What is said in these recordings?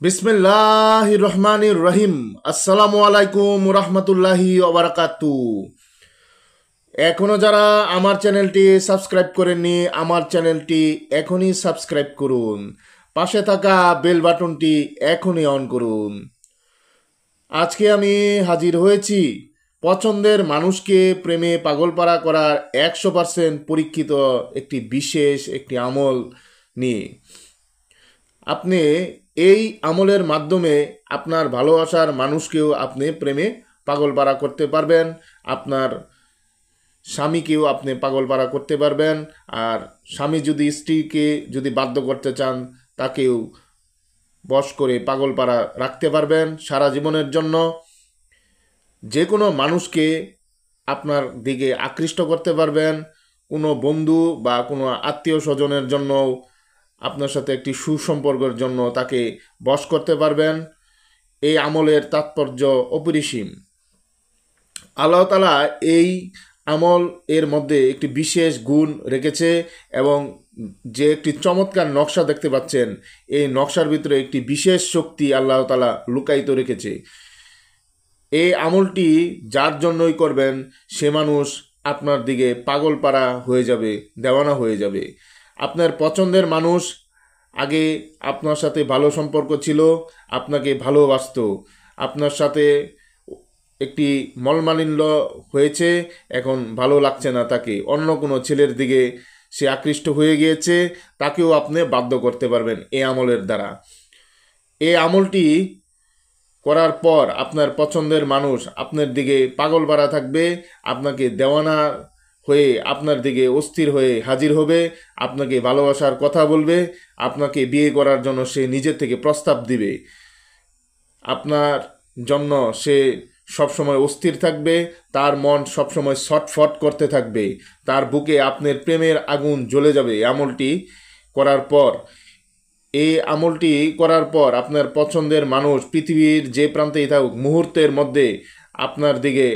বিসমিল্লাহির রহমানির রহিম। আসসালামু আলাইকুম রহমতুল্লাহি ওবারাকাতু। এখনও যারা আমার চ্যানেলটি সাবস্ক্রাইব করেননি, আমার চ্যানেলটি এখনই সাবস্ক্রাইব করুন। পাশে থাকা বেল বাটনটি এখনই অন করুন। আজকে আমি হাজির হয়েছি পছন্দের মানুষকে প্রেমে পাগলপাড়া করার 100% পরীক্ষিত একটি আমল নিয়ে। আপনি এই আমলের মাধ্যমে আপনার ভালোবাসার মানুষকেও আপনি প্রেমে পাগলপাড়া করতে পারবেন, আপনার স্বামীকেও আপনি পাগলপাড়া করতে পারবেন। আর স্বামী যদি স্ত্রীকে বাধ্য করতে চান, তাকেও বশ করে পাগলপাড়া রাখতে পারবেন সারা জীবনের জন্য। যে কোনো মানুষকে আপনার দিকে আকৃষ্ট করতে পারবেন। কোনো বন্ধু বা কোনো আত্মীয় স্বজনের জন্য আপনার সাথে একটি সুসম্পর্কের জন্য তাকে বশ করতে পারবেন। এই আমলের তাৎপর্য অপরিসীম। আল্লাহ তাআলা এই আমল এর মধ্যে একটি বিশেষ গুণ রেখেছে এবং যে একটি চমৎকার নকশা দেখতে পাচ্ছেন, এই নকশার ভিতরে একটি বিশেষ শক্তি আল্লাহ তাআলা লুকায়িত রেখেছে। এই আমলটি যার জন্যই করবেন, সে মানুষ আপনার দিকে পাগলপাড়া হয়ে যাবে, দেওয়ানা হয়ে যাবে। আপনার পছন্দের মানুষ আগে আপনার সাথে ভালো সম্পর্ক ছিল, আপনাকে ভালোবাসত, আপনার সাথে একটি মলমালিন্য হয়েছে, এখন ভালো লাগছে না তাকে, অন্য কোনো ছেলের দিকে সে আকৃষ্ট হয়ে গিয়েছে, তাকেও আপনি বাধ্য করতে পারবেন এই আমলের দ্বারা। এই আমলটি করার পর আপনার পছন্দের মানুষ আপনার দিকে পাগলপাড়া থাকবে, আপনাকে দেওয়ানা হয়ে আপনার দিকে অস্থির হয়ে হাজির হবে, আপনাকে ভালোবাসার কথা বলবে, আপনাকে বিয়ে করার জন্য সে নিজে থেকে প্রস্তাব দিবে। আপনার জন্য সে সবসময় অস্থির থাকবে, তার মন সবসময় ছটফট করতে থাকবে, তার বুকে আপনার প্রেমের আগুন জ্বলে যাবে আমলটি করার পর। এই আমলটি করার পর আপনার পছন্দের মানুষ পৃথিবীর যে প্রান্তেই থাকুক, মুহূর্তের মধ্যে আপনার দিকে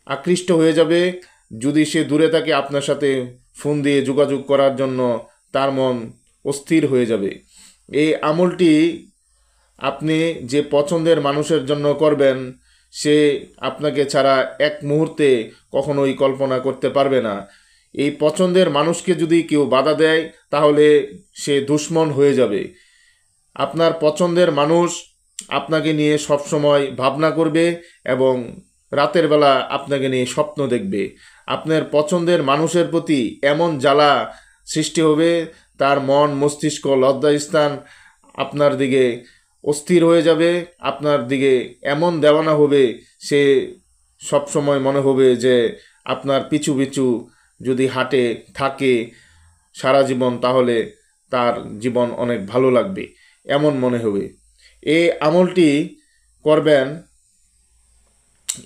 আকৃষ্ট হয়ে যাবে। যদি সে দূরে থাকে, আপনার সাথে ফোন দিয়ে যোগাযোগ করার জন্য তার মন অস্থির হয়ে যাবে। এই আমলটি আপনি যে পছন্দের মানুষের জন্য করবেন, সে আপনাকে ছাড়া এক মুহূর্তে কখনোই কল্পনা করতে পারবে না। এই পছন্দের মানুষকে যদি কেউ বাধা দেয়, তাহলে সে দুশমন হয়ে যাবে। আপনার পছন্দের মানুষ আপনাকে নিয়ে সবসময় ভাবনা করবে এবং রাতের বেলা আপনাকে নিয়ে স্বপ্ন দেখবে। আপনার পছন্দের মানুষের প্রতি এমন জ্বালা সৃষ্টি হবে, তার মন মস্তিষ্ক লজ্জাস্থান আপনার দিকে অস্থির হয়ে যাবে, আপনার দিকে এমন দেওয়ানা হবে, সে সবসময় মনে হবে যে আপনার পিছু পিছু যদি হাঁটে থাকে সারা জীবন, তাহলে তার জীবন অনেক ভালো লাগবে, এমন মনে হবে। এই আমলটি করবেন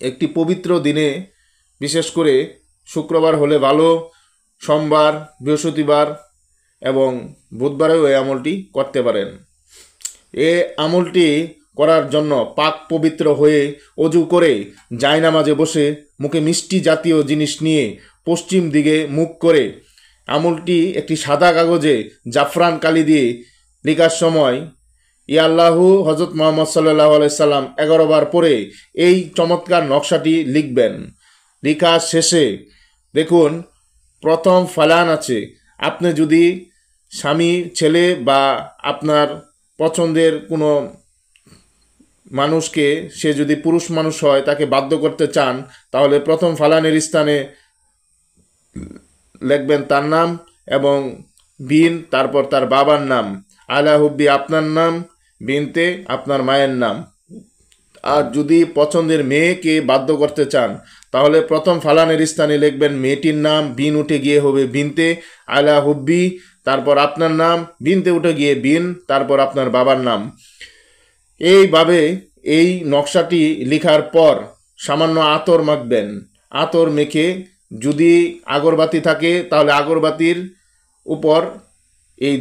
একটি পবিত্র দিনে, বিশেষ করে শুক্রবার হলে ভালো, সোমবার, বৃহস্পতিবার এবং বুধবারেও এই আমলটি করতে পারেন। এই আমলটি করার জন্য পাক পবিত্র হয়ে অজু করে জায়নামাজে বসে মুখে মিষ্টি জাতীয় জিনিস নিয়ে পশ্চিম দিকে মুখ করে আমলটি একটি সাদা কাগজে জাফরান কালি দিয়ে লেখার সময় ইয়া আল্লাহু হযরত মুহাম্মদ সাল্লাল্লাহু আলাইহি সাল্লাম 11 বার পরে এই চমৎকার নকশাটি লিখবেন। লেখা শেষে দেখুন প্রথম ফালান আছে। আপনি যদি স্বামী, ছেলে বা আপনার পছন্দের কোনো মানুষকে, সে যদি পুরুষ মানুষ হয়, তাকে বাধ্য করতে চান, তাহলে প্রথম ফালানের স্থানে লিখবেন তার নাম এবং বিন, তারপর তার বাবার নাম, আলা হুব্বি আপনার নাম, বিনতে আপনার মায়ের নাম। আর যদি পছন্দের মেয়েকে বাধ্য করতে চান, তাহলে প্রথম ফালানের স্থানে লিখবেন মেয়েটির নাম, বিন উঠে গিয়ে হবে বিনতে, আলা হুব্বি, তারপর আপনার নাম, বিনতে উঠে গিয়ে বিন, তারপর আপনার বাবার নাম। এইভাবে এই নকশাটি লেখার পর সামান্য আতর মাখবেন। আতর মেখে যদি আগরবাতি থাকে, তাহলে আগরবাতির উপর এই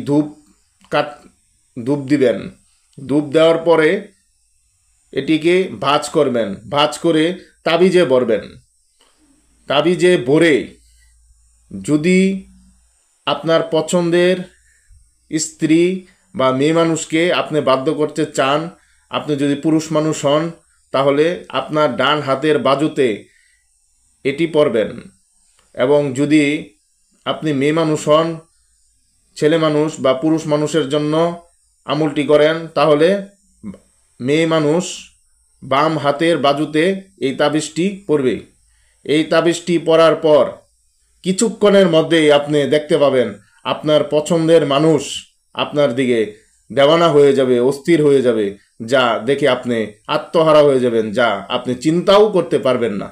ধূপ দিবেন। ধূপ দেওয়ার পরে এটিকে ভাঁজ করবেন। ভাঁজ করে তাবিজে ভরবেন। তাবিজে ভরে যদি আপনার পছন্দের স্ত্রী বা মেয়ে মানুষকে আপনি বাধ্য করতে চান, আপনি যদি পুরুষ মানুষ হন তাহলে আপনার ডান হাতের বাজুতে এটি পরবেন। এবং যদি আপনি মেয়ে মানুষ হন, ছেলে মানুষ বা পুরুষ মানুষের জন্য আমলটি করেন, তাহলে মেয়ে মানুষ বাম হাতের বাজুতে এই তাবিজটি পরবে। এই তাবিজটি পরার পর কিছুক্ষণের মধ্যেই আপনি দেখতে পাবেন আপনার পছন্দের মানুষ আপনার দিকে দেওয়ানা হয়ে যাবে, অস্থির হয়ে যাবে, যা দেখে আপনি আত্মহারা হয়ে যাবেন, যা আপনি চিন্তাও করতে পারবেন না।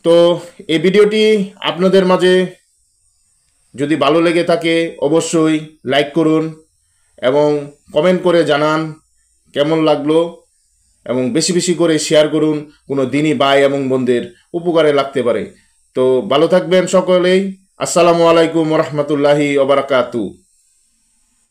তো এই ভিডিওটি আপনাদের মাঝে যদি ভালো লেগে থাকে অবশ্যই লাইক করুন এবং কমেন্ট করে জানান কেমন লাগলো, এবং বেশি বেশি করে শেয়ার করুন, কোনো দিনী ভাই এবং বোনদের উপকারে লাগতে পারে। তো ভালো থাকবেন সকলেই। আসসালামু আলাইকুম ওয়া রাহমাতুল্লাহি ওয়া বারাকাতুহু।